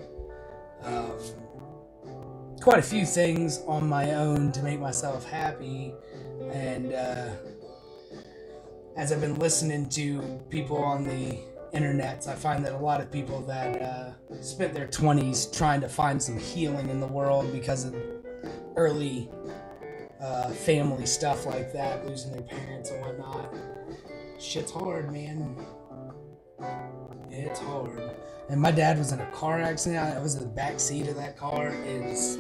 quite a few things on my own to make myself happy. And as I've been listening to people on the internet, I find that a lot of people that spent their 20s trying to find some healing in the world because of early family stuff like that, losing their parents and whatnot. Shit's hard, man. It's hard. And my dad was in a car accident. I was in the back seat of that car. It's,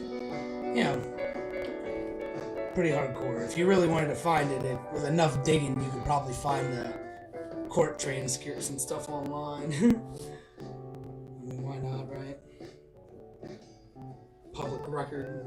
pretty hardcore. If you really wanted to find it, with enough digging, you could probably find the court transcripts and stuff online. I mean, why not, right? Public record.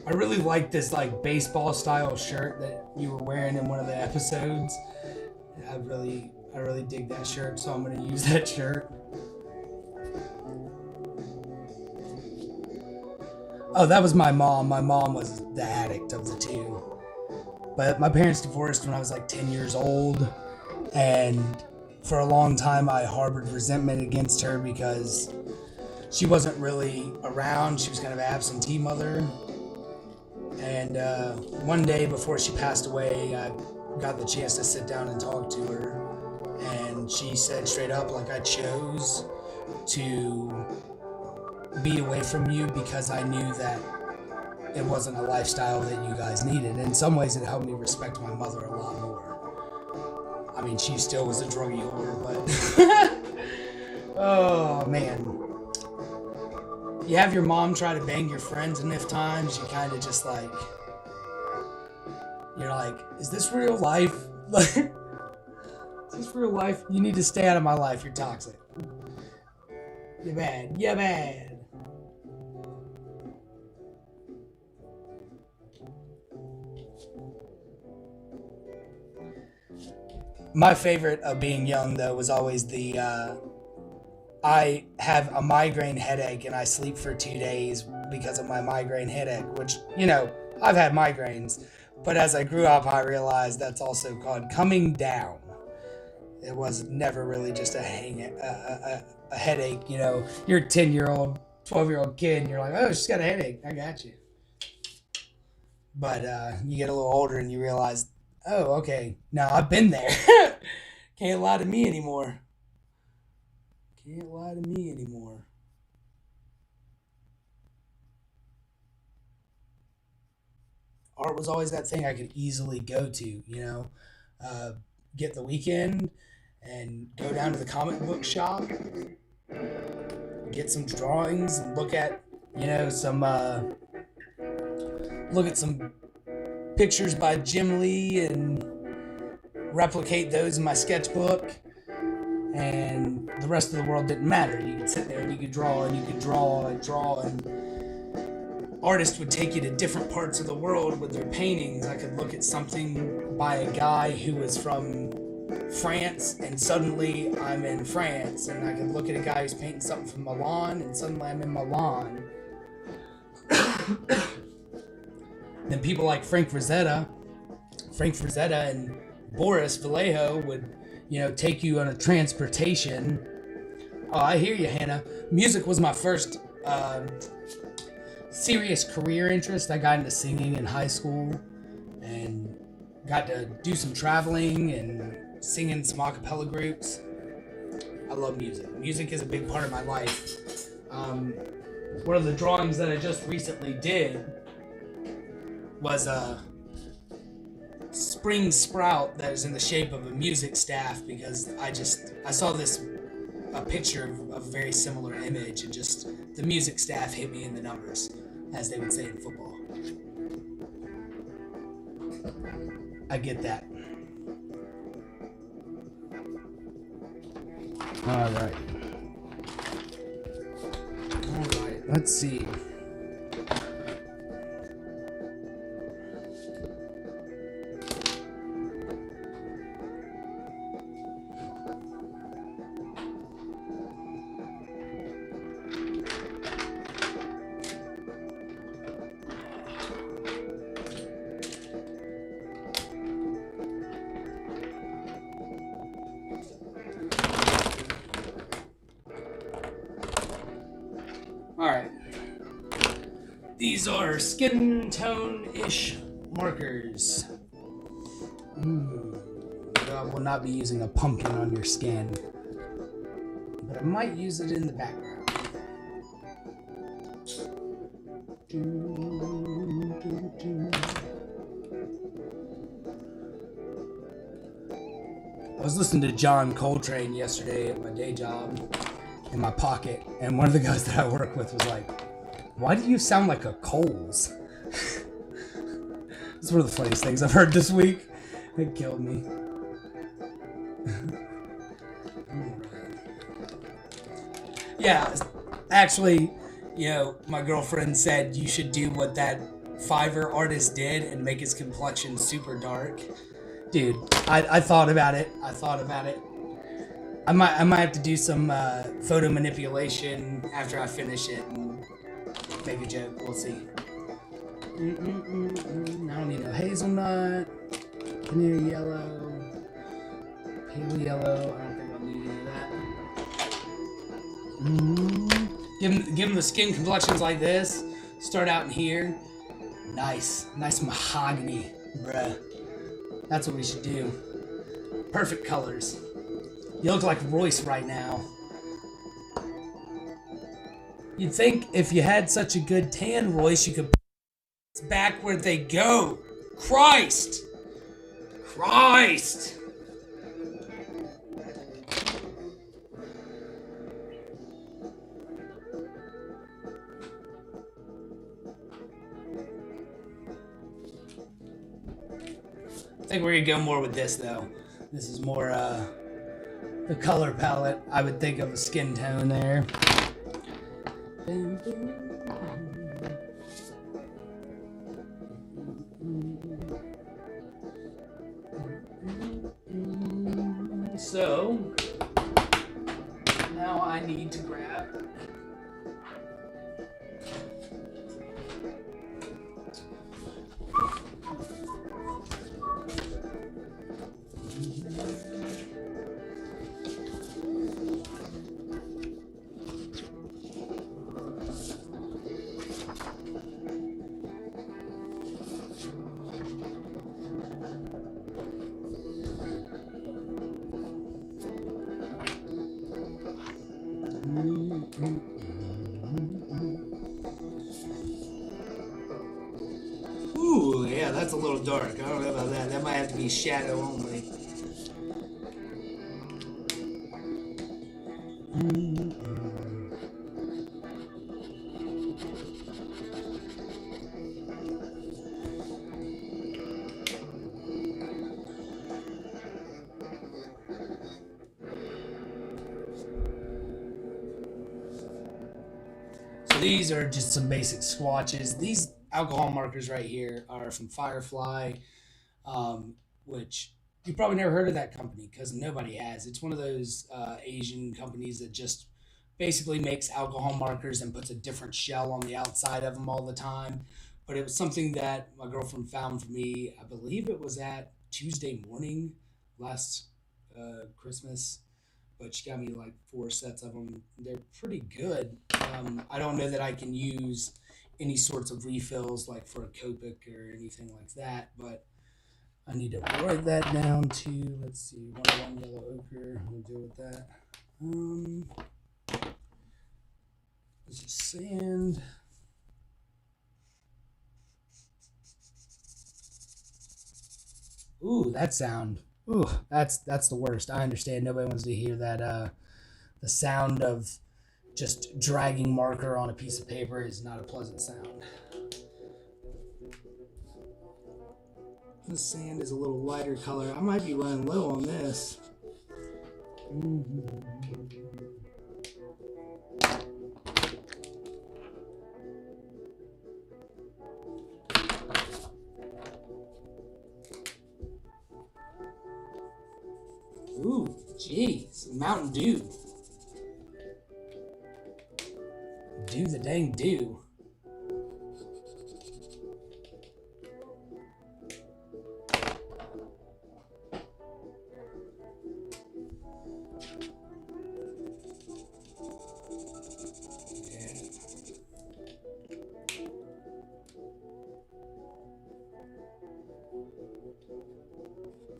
I really like this baseball style shirt that you were wearing in one of the episodes. I really dig that shirt, so I'm gonna use that shirt. Oh, that was my mom. My mom was the addict of the two. But my parents divorced when I was 10 years old, and for a long time I harbored resentment against her because she wasn't really around. She was kind of an absentee mother. And one day before she passed away, I got the chance to sit down and talk to her. And she said straight up, like, I chose to be away from you because I knew that it wasn't a lifestyle that you guys needed. In some ways, it helped me respect my mother a lot more. I mean, she still was a druggy whore, but oh man, you have your mom try to bang your friends enough times, you kind of just like, you're like, is this real life? Is this real life? You need to stay out of my life. You're toxic. You're bad. You're bad. My favorite of being young, though, was always the I have a migraine headache and I sleep for 2 days because of my migraine headache, which, you know, I've had migraines. But as I grew up, I realized that's also called coming down. It was never really just a headache, you know. You're a 10-year-old, 12-year-old kid, and you're like, oh, she's got a headache. I got you. But you get a little older and you realize, oh, okay, now I've been there. Can't lie to me anymore. Can't lie to me anymore. Art was always that thing I could easily go to, you know. Get the weekend and go down to the comic book shop, get some drawings, and look at, you know, look at some pictures by Jim Lee and replicate those in my sketchbook, and the rest of the world didn't matter. You could sit there and you could draw and you could draw and draw, and artists would take you to different parts of the world with their paintings. I could look at something by a guy who was from France, and suddenly I'm in France, and I could look at a guy who's painting something from Milan, and suddenly I'm in Milan. Then people like Frank Frazetta and Boris Vallejo would, you know, take you on a transportation. Oh, I hear you, Hannah. Music was my first serious career interest. I got into singing in high school and got to do some traveling and sing in some a cappella groups. I love music. Music is a big part of my life. One of the drawings that I just recently did was a spring sprout that is in the shape of a music staff, because I saw a picture of a very similar image, and just the music staff hit me in the numbers, as they would say in football. I get that. All right, let's see. Alright. These are skin tone-ish markers. I will not be using a pumpkin on your skin, but I might use it in the background. I was listening to John Coltrane yesterday at my day job in my pocket, and one of the guys that I work with was like, why do you sound like a Coles? It's one of the funniest things I've heard this week. It killed me. Yeah, actually, you know, my girlfriend said you should do what that Fiverr artist did and make his complexion super dark. Dude, I thought about it. I might have to do some photo manipulation after I finish it and make a joke. We'll see. I don't need no hazelnut, canary yellow, pale yellow. I don't think I'll need any of that. Give them the skin complexions like this. Start out in here. Nice mahogany, bruh. That's what we should do. Perfect colors. You look like Royce right now. You'd think if you had such a good tan, Royce, you could put it back where they go. Christ! Christ! I think we're gonna go more with this though. This is more the color palette. I would think of a skin tone there. So now I need to grab Ooh, yeah, that's a little dark. I don't know about that. That might have to be shadow only. So these are just some basic swatches. These alcohol markers right here are from Firefly, which you probably never heard of that company because nobody has. It's one of those Asian companies that just basically makes alcohol markers and puts a different shell on the outside of them all the time. But it was something that my girlfriend found for me. I believe it was at Tuesday morning last Christmas. But she got me like 4 sets of them. They're pretty good. I don't know that I can use any sorts of refills like for a Copic or anything like that, but I need to write that down too. Let's see, 101 yellow ochre. We'll deal with that. This is sand. Ooh, that sound. Ooh, that's the worst. I understand. Nobody wants to hear that. The sound of just dragging marker on a piece of paper is not a pleasant sound. The sand is a little lighter color. I might be running low on this. Ooh, jeez, Mountain Dew. Do the dang do.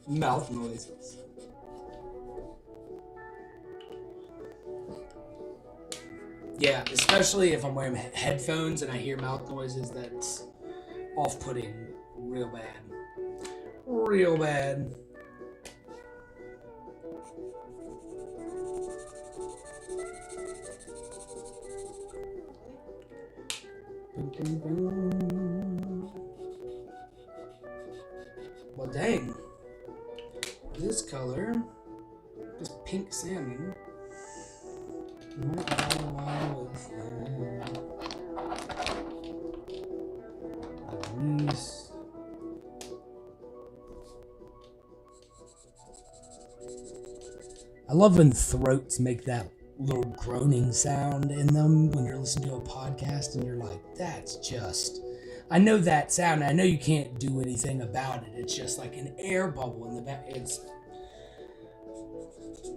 Mouth noises. Yeah, especially if I'm wearing headphones and I hear mouth noises, that's off-putting real bad. Real bad. Well, dang. This color, this pink salmon, might go along with these. I love when throats make that little groaning sound in them when you're listening to a podcast and you're like, that's just... I know that sound. I know you can't do anything about it. It's just like an air bubble in the back. It's...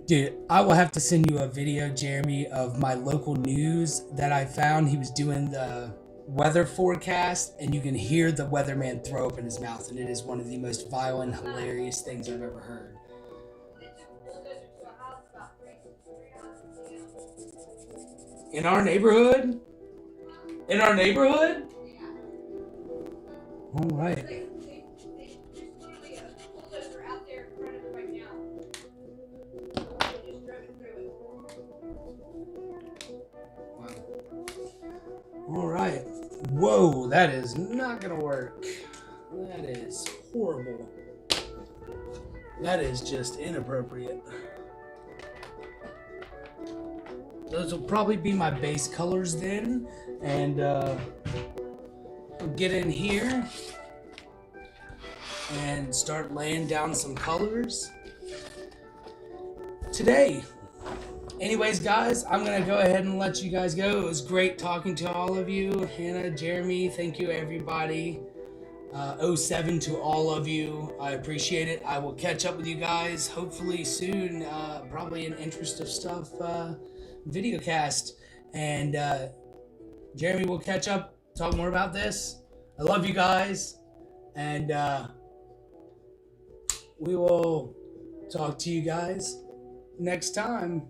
Dude, I will have to send you a video, Jeremy, of my local news that I found. He was doing the weather forecast, and you can hear the weatherman throw up in his mouth, and it is one of the most violent, hilarious things I've ever heard. In our neighborhood? In our neighborhood? All right. All right. Whoa, that is not gonna work. That is horrible. That is just inappropriate. Those will probably be my base colors then, and get in here and start laying down some colors today. Anyways, guys, I'm going to go ahead and let you guys go. It was great talking to all of you. Hannah, Jeremy, thank you, everybody. 07 to all of you. I appreciate it. I will catch up with you guys hopefully soon. Probably in interest of stuff, vidcast. And Jeremy will catch up, talk more about this. I love you guys. And we will talk to you guys next time.